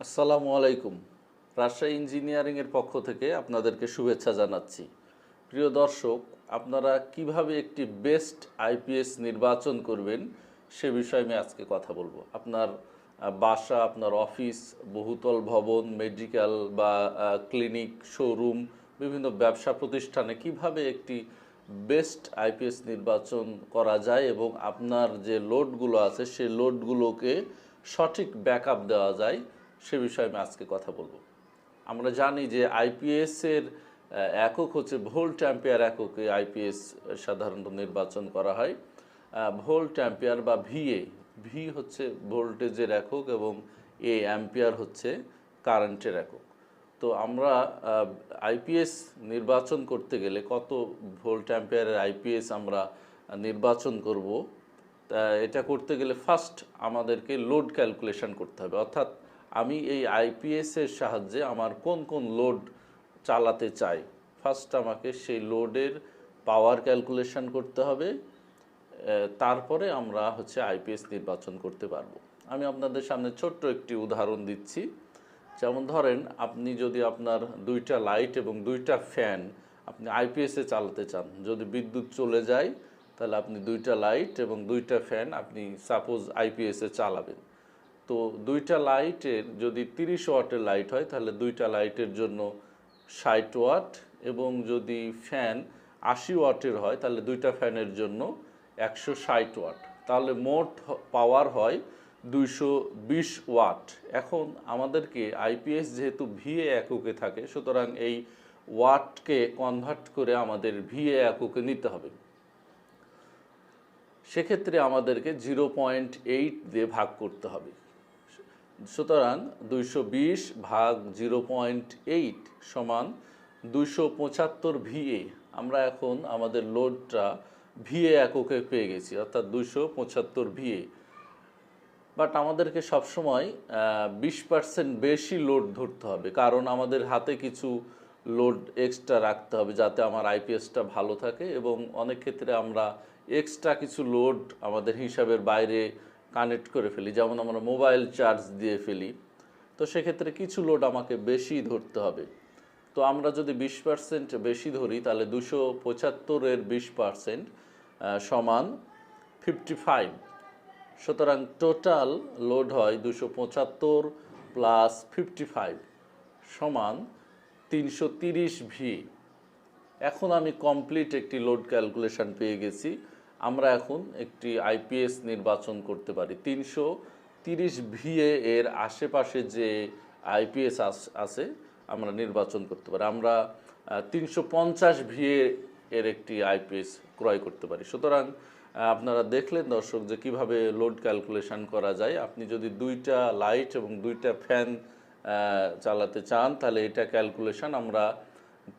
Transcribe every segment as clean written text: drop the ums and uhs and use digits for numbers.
আসসালামু আলাইকুম। রাজশাহী ইঞ্জিনিয়ারিংয়ের পক্ষ থেকে আপনাদেরকে শুভেচ্ছা জানাচ্ছি। প্রিয় দর্শক, আপনারা কিভাবে একটি বেস্ট আইপিএস নির্বাচন করবেন সে বিষয়ে আমি আজকে কথা বলবো। আপনার বাসা, আপনার অফিস, বহুতল ভবন, মেডিকেল বা ক্লিনিক, শোরুম, বিভিন্ন ব্যবসা প্রতিষ্ঠানে কিভাবে একটি বেস্ট আইপিএস নির্বাচন করা যায় এবং আপনার যে লোডগুলো আছে সেই লোডগুলোকে সঠিক ব্যাকআপ দেওয়া যায় সে বিষয়ে আমি আজকে কথা বলবো। আমরা জানি যে আইপিএসের একক হচ্ছে ভোল্ট অ্যাম্পিয়ার এককে আইপিএস সাধারণত নির্বাচন করা হয়। ভোল্ট অ্যাম্পিয়ার বা ভিএ, ভি হচ্ছে ভোল্টেজের একক এবং এ অ্যাম্পিয়ার হচ্ছে কারেন্টের একক। তো আমরা আইপিএস নির্বাচন করতে গেলে কত ভোল্ট অ্যাম্পিয়ারের আইপিএস আমরা নির্বাচন করব, এটা করতে গেলে ফার্স্ট আমাদেরকে লোড ক্যালকুলেশন করতে হবে। অর্থাৎ আমি এই আইপিএসের সাহায্যে আমার কোন কোন লোড চালাতে চাই, ফার্স্ট আমাকে সেই লোডের পাওয়ার ক্যালকুলেশন করতে হবে। তারপরে আমরা আইপিএস নির্বাচন করতে পারবো। আমি আপনাদের সামনে ছোট্ট একটি উদাহরণ দিচ্ছি। যেমন ধরেন, আপনি যদি আপনার দুইটা লাইট এবং দুইটা ফ্যান আপনি আইপিএসে চালাতে চান, যদি বিদ্যুৎ চলে যায় তাহলে আপনি দুইটা লাইট এবং দুইটা ফ্যান আপনি সাপোজ আইপিএসে চালাবেন। তো দুইটা লাইটের যদি 30 ওয়াটের লাইট হয় তাহলে দুইটা লাইটের জন্য 60 ওয়াট, এবং যদি ফ্যান 80 ওয়াটের হয় তাহলে দুইটা ফ্যানের জন্য 160 ওয়াট। তাহলে মোট পাওয়ার হয় 220 ওয়াট। এখন আমাদেরকে আইপিএস যেহেতু ভিএ এককে থাকে, সুতরাং এই ওয়াটকে কনভার্ট করে আমাদের ভিএ এককে নিতে হবে। সেক্ষেত্রে আমাদেরকে 0.8 দিয়ে ভাগ করতে হবে। সুতরাং 220 ভাগ 0.8 সমান 275 ভিএ। আমরা এখন আমাদের লোডটা ভিএ এককে পেয়ে গেছি, অর্থাৎ 275 ভিএ। বাট আমাদেরকে সবসময় 20% বেশি লোড ধরতে হবে, কারণ আমাদের হাতে কিছু লোড এক্সট্রা রাখতে হবে যাতে আমার আইপিএসটা ভালো থাকে। এবং অনেক ক্ষেত্রে আমরা এক্সট্রা কিছু লোড আমাদের হিসাবের বাইরে কানেক্ট করে ফেলি, যেমন আমরা মোবাইল চার্জ দিয়ে ফেলি। তো সেক্ষেত্রে কিছু লোড আমাকে বেশি ধরতে হবে। তো আমরা যদি 20% বেশি ধরি তাহলে 275-এর 20% সমান 55। সুতরাং টোটাল লোড হয় 275 প্লাস 55 সমান 330 ভি। এখন আমি কমপ্লিট একটি লোড ক্যালকুলেশন পেয়ে গেছি। আমরা এখন একটি আইপিএস নির্বাচন করতে পারি। 330 ভিএ এর আশেপাশে যে আইপিএস আছে আমরা নির্বাচন করতে পারি। আমরা 350 ভিএ এর একটি আইপিএস ক্রয় করতে পারি। সুতরাং আপনারা দেখলেন দর্শক যে কিভাবে লোড ক্যালকুলেশন করা যায়। আপনি যদি দুইটা লাইট এবং দুইটা ফ্যান চালাতে চান তাহলে এটা ক্যালকুলেশন আমরা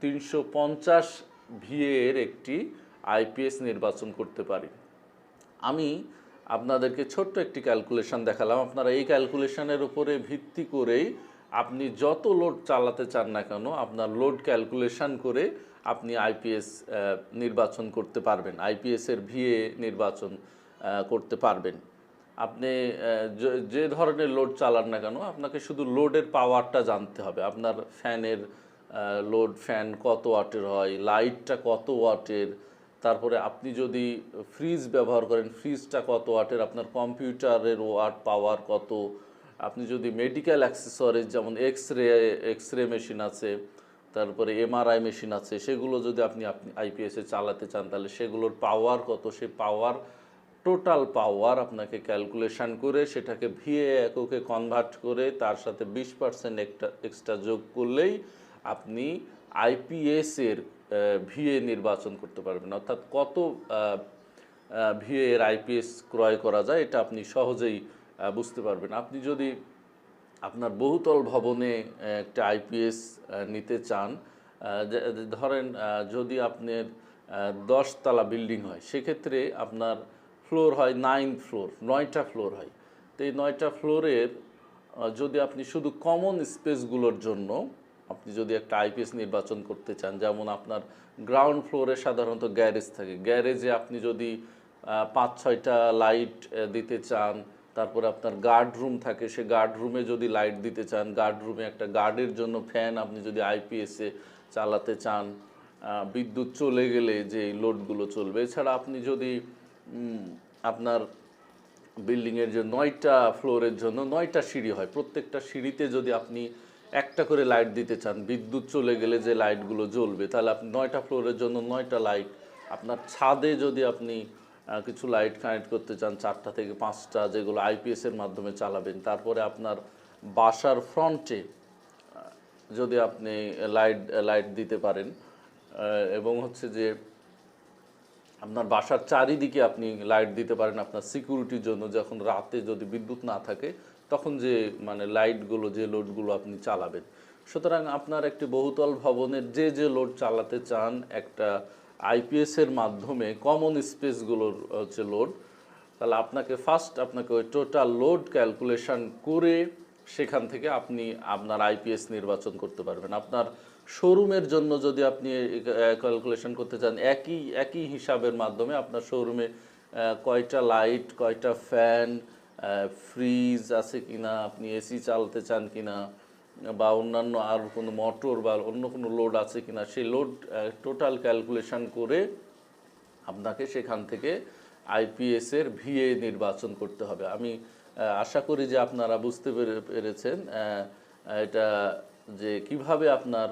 350 ভিএ এর একটি আইপিএস নির্বাচন করতে পারি। আমি আপনাদেরকে ছোট্ট একটি ক্যালকুলেশন দেখালাম। আপনারা এই ক্যালকুলেশনের উপরে ভিত্তি করেই আপনি যত লোড চালাতে চান না কেন আপনার লোড ক্যালকুলেশন করে আপনি আইপিএস নির্বাচন করতে পারবেন, আইপিএসের ভিএ নির্বাচন করতে পারবেন। আপনি যে ধরনের লোড চালান না কেন আপনাকে শুধু লোডের পাওয়ারটা জানতে হবে। আপনার ফ্যানের লোড, ফ্যান কত ওয়াটের হয়, লাইটটা কত ওয়াটের, তারপরে আপনি যদি ফ্রিজ ব্যবহার করেন ফ্রিজটা কত ওয়াটের, আপনার কম্পিউটারের ওয়াট পাওয়ার কত, আপনি যদি মেডিকেল অ্যাক্সেসরিজ যেমন এক্স রে মেশিন আছে, তারপরে এমআরআই মেশিন আছে, সেগুলো যদি আপনি আইপিএসে চালাতে চান তাহলে সেগুলোর পাওয়ার কত, সেই পাওয়ার টোটাল পাওয়ার আপনাকে ক্যালকুলেশন করে সেটাকে ভিএ এককে কনভার্ট করে তার সাথে 20% এক্সট্রা যোগ করলেই আপনি আইপিএসের ভিএ নির্বাচন করতে পারবেন। অর্থাৎ কত ভিএ এর আইপিএস ক্রয় করা যায় এটা আপনি সহজেই বুঝতে পারবেন। আপনি যদি আপনার বহুতল ভবনে একটা আইপিএস নিতে চান, ধরেন যদি আপনার 10 তলা বিল্ডিং হয় সেক্ষেত্রে আপনার ফ্লোর হয় 9 ফ্লোর, 9টা ফ্লোর হয়। তো এই 9টা ফ্লোরের যদি আপনি শুধু কমন স্পেসগুলোর জন্য আপনি যদি একটা আইপিএস নির্বাচন করতে চান, যেমন আপনার গ্রাউন্ড ফ্লোরে সাধারণত গ্যারেজ থাকে, গ্যারেজে আপনি যদি 5-6টা লাইট দিতে চান তারপরে আপনার গার্ড রুম থাকে, সে গার্ড রুমে যদি লাইট দিতে চান, গার্ড রুমে একটা গার্ডের জন্য ফ্যান আপনি যদি আইপিএসে চালাতে চান, বিদ্যুৎ চলে গেলে যে লোডগুলো চলবে। এছাড়া আপনি যদি আপনার বিল্ডিংয়ের যে 9টা ফ্লোরের জন্য 9টা সিঁড়ি হয়, প্রত্যেকটা সিঁড়িতে যদি আপনি একটা করে লাইট দিতে চান, বিদ্যুৎ চলে গেলে যে লাইটগুলো জ্বলবে, তাহলে আপনি 9টা ফ্লোরের জন্য 9টা লাইট। আপনার ছাদে যদি আপনি কিছু লাইট কানেক্ট করতে চান 4টা থেকে 5টা, যেগুলো আইপিএসের মাধ্যমে চালাবেন। তারপরে আপনার বাসার ফ্রন্টে যদি আপনি লাইট দিতে পারেন, এবং হচ্ছে যে আপনার বাসার চারিদিকে আপনি লাইট দিতে পারেন আপনার সিকিউরিটির জন্য, যখন রাতে যদি বিদ্যুৎ না থাকে তখন যে মানে লাইটগুলো, যে লোডগুলো আপনি চালাবেন। সুতরাং আপনার একটি বহুতল ভবনের যে লোড চালাতে চান একটা আইপিএসের মাধ্যমে, কমন স্পেসগুলোর হচ্ছে লোড, তাহলে আপনাকে আপনাকে ওই টোটাল লোড ক্যালকুলেশন করে সেখান থেকে আপনি আপনার আইপিএস নির্বাচন করতে পারবেন। আপনার শোরুমের জন্য যদি আপনি ক্যালকুলেশন করতে চান, একই হিসাবের মাধ্যমে আপনার শোরুমে কয়টা লাইট, কয়টা ফ্যান, ফ্রিজ আছে কিনা, আপনি এসি চালাতে চান কিনা, বা অন্যান্য আর কোনো মোটর বা অন্য কোনো লোড আছে কিনা, সেই লোড টোটাল ক্যালকুলেশন করে আপনাকে সেখান থেকে আইপিএসের ভিএ নির্বাচন করতে হবে। আমি আশা করি যে আপনারা বুঝতে পেরেছেন এটা, যে কিভাবে আপনার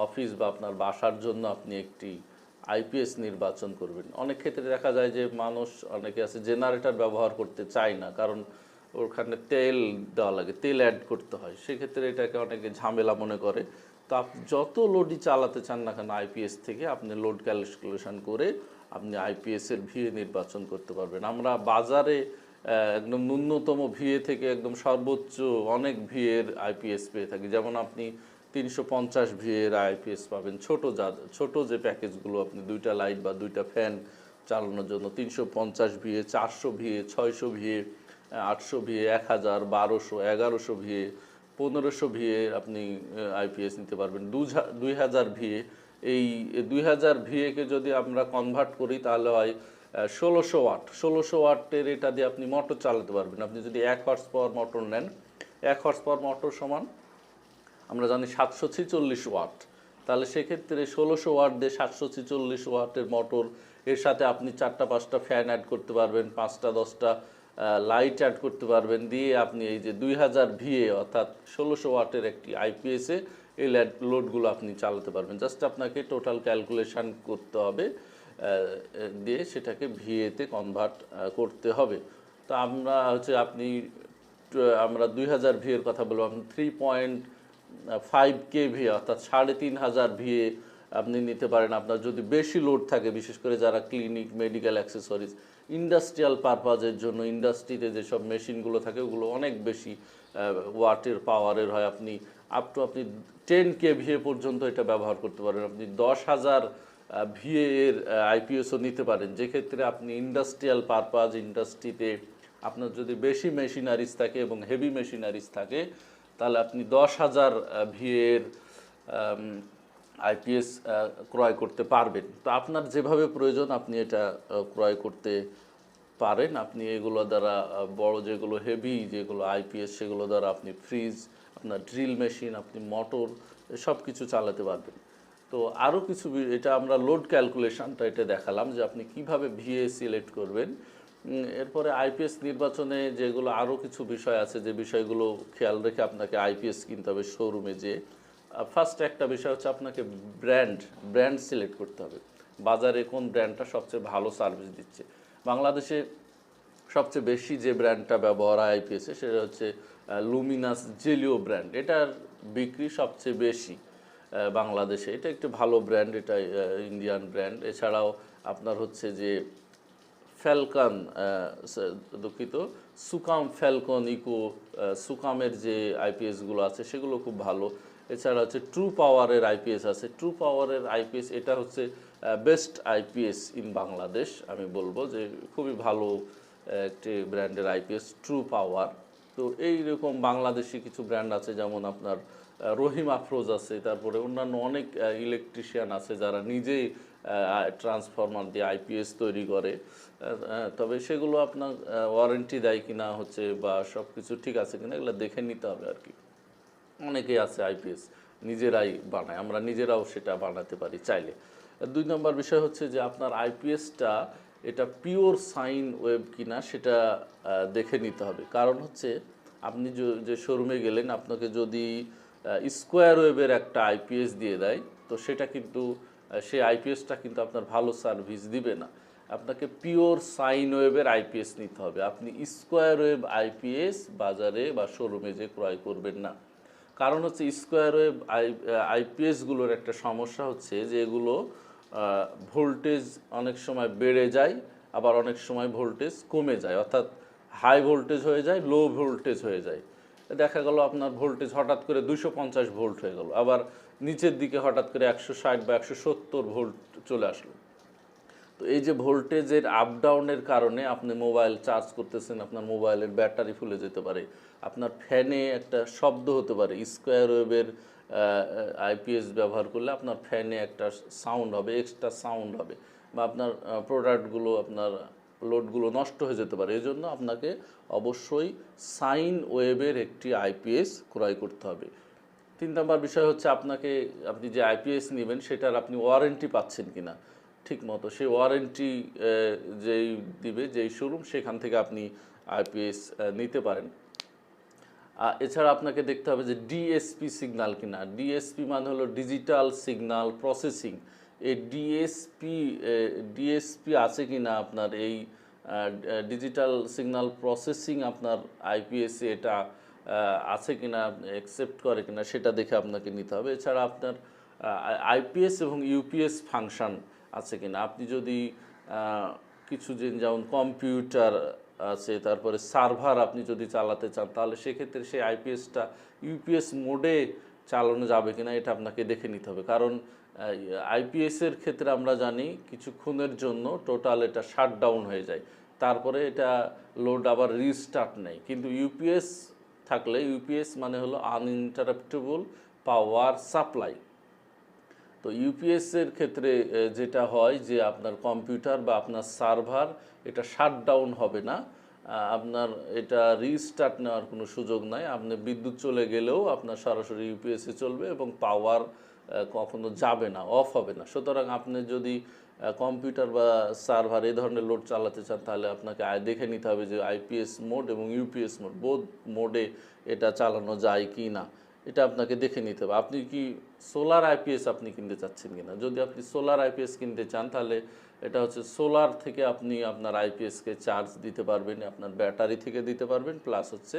অফিস বা আপনার বাসার জন্য আপনি একটি আইপিএস নির্বাচন করবেন। অনেক ক্ষেত্রে দেখা যায় যে অনেকে আছে জেনারেটর ব্যবহার করতে চায় না, কারণ ওখানে তেল দেওয়া লাগে, তেল অ্যাড করতে হয়, সেক্ষেত্রে এটাকে অনেকে ঝামেলা মনে করে। তো আপনি যত লোডই চালাতে চান না কেন আইপিএস থেকে, আপনি লোড ক্যালকুলেশন করে আপনি আইপিএসের ভিএ নির্বাচন করতে পারবেন। আমরা বাজারে একদম ন্যূনতম ভিএ থেকে একদম সর্বোচ্চ অনেক ভিএর আইপিএস পেয়ে থাকি। যেমন আপনি 350 ভিএর আইপিএস পাবেন, ছোট যে প্যাকেজগুলো, আপনি 2টা লাইট বা 2টা ফ্যান চালানোর জন্য 350 VA, 400 VA, 600 VA, 800 VA, 1000, 1200, 1100 VA, 1500 VA আপনি আইপিএস নিতে পারবেন। 2000 ভিএ, এই 2000 ভিএকে যদি আমরা কনভার্ট করি তাহলে হয় 1600 ওয়াট। 1600 ওয়াটের এটা দিয়ে আপনি মোটর চালাতে পারবেন। আপনি যদি 1 হর্স পাওয়ার মোটর নেন, 1 হর্স পাওয়ার মোটর সমান আমরা জানি 746 ওয়াট, তাহলে সেক্ষেত্রে 1600 ওয়াট দিয়ে 746 ওয়াটের মোটর, এর সাথে আপনি 4টা 5টা ফ্যান অ্যাড করতে পারবেন, 5টা 10টা লাইট অ্যাড করতে পারবেন, দিয়ে আপনি এই যে 2000 ভিএ অর্থাৎ 1600 ওয়াটের একটি আইপিএসে এই লোডগুলো আপনি চালাতে পারবেন। জাস্ট আপনাকে টোটাল ক্যালকুলেশন করতে হবে, দিয়ে সেটাকে ভিএতে কনভার্ট করতে হবে। তো আমরা 2000 ভিএর কথা বললাম, 3.5 কেভি অর্থাৎ 3500 ভিএ আপনি নিতে পারেন। আপনার যদি বেশি লোড থাকে, বিশেষ করে যারা ক্লিনিক, মেডিকেল অ্যাক্সেসরিজ, ইন্ডাস্ট্রিয়াল পারপাজের জন্য, ইন্ডাস্ট্রিতে যেসব মেশিনগুলো থাকে ওগুলো অনেক বেশি ওয়াটের পাওয়ারের হয়, আপনি আপনি 10 কেভিএ পর্যন্ত এটা ব্যবহার করতে পারেন। আপনি 10,000 ভিএ এর আইপিএসও নিতে পারেন, যেক্ষেত্রে আপনি ইন্ডাস্ট্রিয়াল পারপাজ, ইন্ডাস্ট্রিতে আপনার যদি বেশি মেশিনারিজ থাকে এবং হেভি মেশিনারিজ থাকে, তাহলে আপনি 10,000 ভিএর আইপিএস ক্রয় করতে পারবেন। তো আপনার যেভাবে প্রয়োজন আপনি এটা ক্রয় করতে পারেন। আপনি এগুলো দ্বারা বড় যেগুলো হেভি যেগুলো আইপিএস, সেগুলো দ্বারা আপনি ফ্রিজ, আপনার ড্রিল মেশিন, আপনি মোটর সব কিছু চালাতে পারবেন। তো আরও কিছু, এটা আমরা লোড ক্যালকুলেশনটা এটা দেখালাম যে আপনি কিভাবে ভিএ সিলেক্ট করবেন। এরপরে আইপিএস নির্বাচনে যেগুলো আরও কিছু বিষয় আছে, যে বিষয়গুলো খেয়াল রেখে আপনাকে আইপিএস কিনতে হবে শোরুমে। যে ফার্স্ট একটা বিষয় হচ্ছে আপনাকে ব্র্যান্ড সিলেক্ট করতে হবে। বাজারে কোন ব্র্যান্ডটা সবচেয়ে ভালো সার্ভিস দিচ্ছে। বাংলাদেশে সবচেয়ে বেশি যে ব্র্যান্ডটা ব্যবহার হয় আইপিএসে, সেটা হচ্ছে লুমিনাস জেলিও ব্র্যান্ড। এটার বিক্রি সবচেয়ে বেশি বাংলাদেশে। এটা একটি ভালো ব্র্যান্ড, এটা ইন্ডিয়ান ব্র্যান্ড। এছাড়াও আপনার হচ্ছে যে ফ্যালকন, দুঃখিত, সুকাম, ফ্যালকন, ইকো, সুকামের যে আইপিএসগুলো আছে সেগুলো খুব ভালো। এছাড়া হচ্ছে ট্রু পাওয়ারের আইপিএস আছে। ট্রু পাওয়ারের আইপিএস এটা হচ্ছে বেস্ট আইপিএস ইন বাংলাদেশ। আমি বলবো যে খুবই ভালো একটি ব্র্যান্ডের আইপিএস ট্রু পাওয়ার। তো তো এইরকম বাংলাদেশি কিছু ব্র্যান্ড আছে, যেমন আপনার রহিম আফরোজ আছে, তারপরে অন্যান্য অনেক ইলেকট্রিশিয়ান আছে যারা নিজেই ট্রান্সফরমার দিয়ে আইপিএস তৈরি করে। তবে সেগুলো আপনার ওয়ারেন্টি দেয় কিনা হচ্ছে বা সব কিছু ঠিক আছে কিনা এগুলো দেখে নিতে হবে আর কি। অনেকেই আছে আইপিএস নিজেরাই বানায়, আমরা নিজেরাও সেটা বানাতে পারি চাইলে। 2 নম্বর বিষয় হচ্ছে যে আপনার আইপিএসটা এটা পিওর সাইন ওয়েভ কিনা সেটা দেখে নিতে হবে। কারণ হচ্ছে আপনি যে শোরুমে গেলেন, আপনাকে যদি স্কোয়ার ওয়েভের একটা আইপিএস দিয়ে দেয়, তো সেটা কিন্তু সেই আইপিএসটা কিন্তু আপনার ভালো সার্ভিস দিবে না। আপনাকে পিওর সাইন ওয়েভের আইপিএস নিতে হবে। আপনি স্কোয়ার ওয়েভ আইপিএস বাজারে বা শোরুমে যে ক্রয় করবেন না। কারণ হচ্ছে স্কোয়ার ওয়েভ আইপিএসগুলোর একটা সমস্যা হচ্ছে যে এগুলো ভোল্টেজ অনেক সময় বেড়ে যায়, আবার অনেক সময় ভোল্টেজ কমে যায়, অর্থাৎ হাই ভোল্টেজ হয়ে যায়, লো ভোল্টেজ হয়ে যায়। দেখা গেল আপনার ভোল্টেজ হঠাৎ করে 250 ভোল্ট হয়ে গেল, আবার নিচের দিকে হঠাৎ করে 160 বা 170 ভোল্ট চলে আসলো। তো এই যে ভোল্টেজের আপ ডাউনের কারণে আপনি মোবাইল চার্জ করতেছেন, আপনার মোবাইলের ব্যাটারি ফুলে যেতে পারে, আপনার ফ্যানে একটা শব্দ হতে পারে। স্কোয়ার ওয়েভের আইপিএস ব্যবহার করলে আপনার ফ্যানে একটা সাউন্ড হবে, এক্সট্রা সাউন্ড হবে, বা আপনার প্রোডাক্টগুলো, আপনার লোডগুলো নষ্ট হয়ে যেতে পারে। এই জন্য আপনাকে অবশ্যই সাইন ওয়েভের একটি আইপিএস ক্রয় করতে হবে। 3 নম্বর বিষয় হচ্ছে আপনি যে আইপিএস নেবেন সেটার আপনি ওয়ারেন্টি পাচ্ছেন কিনা ঠিক মতো। সেই ওয়ারেন্টি যেই দিবে, যেই শোরুম, সেখান থেকে আপনি আইপিএস নিতে পারেন। এছাড়া আপনাকে দেখতে হবে যে ডিএসপি সিগন্যাল কিনা। ডিএসপি মানে হলো ডিজিটাল সিগন্যাল প্রসেসিং। এই ডিএসপি আছে কিনা আপনার এই ডিজিটাল সিগন্যাল প্রসেসিং আপনার আইপিএসে এটা আছে কিনা, অ্যাকসেপ্ট করে কিনা সেটা দেখে আপনাকে নিতে হবে। এছাড়া আপনার আইপিএস এবং ইউপিএস ফাংশন আছে কিনা। আপনি যদি কিছু যেমন কম্পিউটার আছে, তারপরে সার্ভার আপনি যদি চালাতে চান, তাহলে সেক্ষেত্রে সেই আইপিএসটা ইউপিএস মোডে চালানো যাবে কিনা এটা আপনাকে দেখে নিতে হবে। কারণ আইপিএসের ক্ষেত্রে আমরা জানি কিছুক্ষণের জন্য টোটাল এটা শাটডাউন হয়ে যায়, তারপরে এটা লোড আবার রিস্টার্ট নেয়। কিন্তু ইউপিএস থাকলে, ইউপিএস মানে হলো আনইন্টারাপ্টেবল পাওয়ার সাপ্লাই। তো ইউপিএসের ক্ষেত্রে যেটা হয় যে আপনার কম্পিউটার বা আপনার সার্ভার এটা শাটডাউন হবে না, আপনার এটা রিস্টার্ট নেওয়ার কোনো সুযোগ নাই। আপনি বিদ্যুৎ চলে গেলেও আপনার সরাসরি ইউপিএসে চলবে এবং পাওয়ার কখনো যাবে না, অফ হবে না। সুতরাং আপনি যদি কম্পিউটার বা সার্ভার এই ধরনের লোড চালাতে চান, তাহলে আপনাকে দেখে নিতে হবে যে আইপিএস মোড এবং ইউপিএস মোড বোধ মোডে এটা চালানো যায় কি না, এটা আপনাকে দেখে নিতে হবে। আপনি কি সোলার আইপিএস আপনি কিনতে চাচ্ছেন কিনা। যদি আপনি সোলার আইপিএস কিনতে চান, তাহলে এটা হচ্ছে সোলার থেকে আপনি আপনার আইপিএসকে চার্জ দিতে পারবেন, আপনার ব্যাটারি থেকে দিতে পারবেন, প্লাস হচ্ছে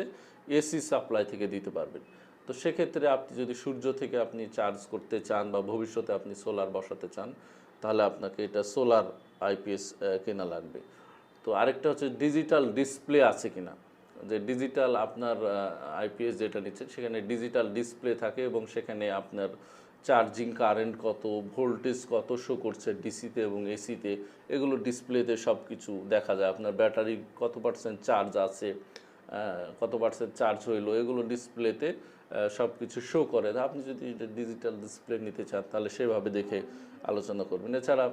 এসি সাপ্লাই থেকে দিতে পারবেন। তো সেক্ষেত্রে আপনি যদি সূর্য থেকে আপনি চার্জ করতে চান বা ভবিষ্যতে আপনি সোলার বসাতে চান, তাহলে আপনাকে এটা সোলার আইপিএস কেনা লাগবে। তো আরেকটা হচ্ছে ডিজিটাল ডিসপ্লে আছে কিনা। যে ডিজিটাল আপনার আইপিএস যেটা নিচ্ছেন সেখানে ডিজিটাল ডিসপ্লে থাকে এবং সেখানে আপনার চার্জিং কারেন্ট কত, ভোল্টেজ কত শো করছে ডিসিতে এবং এসিতে, এগুলো ডিসপ্লেতে সব কিছু দেখা যায়। আপনার ব্যাটারি কত পার্সেন্ট চার্জ আছে, কত পার্সেন্ট চার্জ হইলো, এগুলো ডিসপ্লেতে সব কিছু শো করে। আপনি যদি ডিজিটাল ডিসপ্লে নিতে চান তাহলে সেভাবে দেখে আলোচনা করবেন। এছাড়া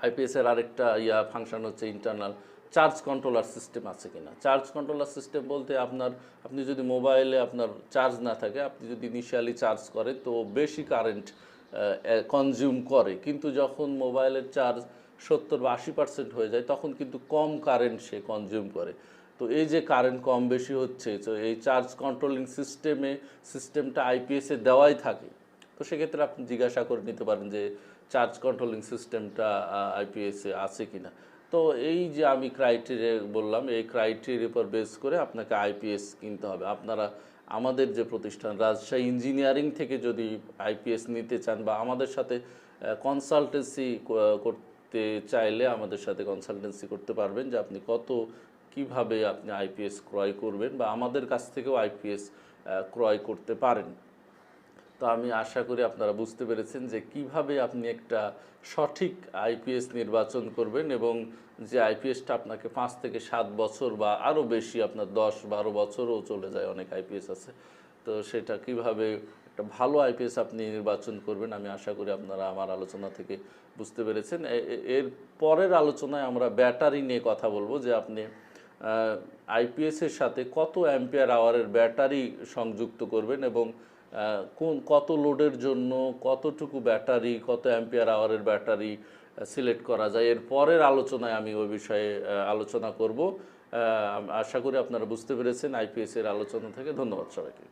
আইপিএসের আরেকটা ফাংশন হচ্ছে ইন্টারনাল চার্জ কন্ট্রোলার সিস্টেম আছে কিনা। চার্জ কন্ট্রোলার সিস্টেম বলতে আপনি যদি মোবাইলে আপনার চার্জ না থাকে, আপনি যদি ইনিশিয়ালি চার্জ করেন তো বেশি কারেন্ট কনজিউম করে, কিন্তু যখন মোবাইলের চার্জ 70 বা 80% হয়ে যায় তখন কিন্তু কম কারেন্ট সে কনজিউম করে। তো এই যে কারেন্ট কম বেশি হচ্ছে, তো এই চার্জ কন্ট্রোলিং সিস্টেমটা আইপিএসে দেওয়াই থাকে। তো সেক্ষেত্রে আপনি জিজ্ঞাসা করে নিতে পারেন যে চার্জ কন্ট্রোলিং সিস্টেমটা আইপিএসে আছে কিনা। তো এই যে আমি ক্রাইটেরিয়া বললাম, এই ক্রাইটেরিয়ার উপর বেস করে আপনাকে আইপিএস কিনতে হবে। আপনারা আমাদের যে প্রতিষ্ঠান রাজশাহী ইঞ্জিনিয়ারিং থেকে যদি আইপিএস নিতে চান বা আমাদের সাথে কনসালটেন্সি করতে চাইলে আমাদের সাথে কনসালটেন্সি করতে পারবেন যে আপনি কিভাবে আপনি আইপিএস ক্রয় করবেন বা আমাদের কাছ থেকেও আইপিএস ক্রয় করতে পারেন। তো আমি আশা করি আপনারা বুঝতে পেরেছেন যে কিভাবে আপনি একটা সঠিক আইপিএস নির্বাচন করবেন এবং যে আইপিএসটা আপনাকে 5 থেকে 7 বছর বা আরও বেশি, আপনার 10-12 বছরও চলে যায়, অনেক আইপিএস আছে। তো সেটা কিভাবে একটা ভালো আইপিএস আপনি নির্বাচন করবেন আমি আশা করি আপনারা আমার আলোচনা থেকে বুঝতে পেরেছেন। এর পরের আলোচনায় আমরা ব্যাটারি নিয়ে কথা বলবো, যে আপনি আইপিএসের সাথে কত অ্যাম্পিয়ার আওয়ারের ব্যাটারি সংযুক্ত করবেন এবং কত লোডের জন্য কতটুকু ব্যাটারি, কত অ্যাম্পিয়ার আওয়ারের ব্যাটারি সিলেক্ট করা যায়। এর পরের আলোচনায় আমি ওই বিষয়ে আলোচনা করব। আশা করি আপনারা বুঝতে পেরেছেন আইপিএস এর আলোচনা থেকে। ধন্যবাদ সবাইকে।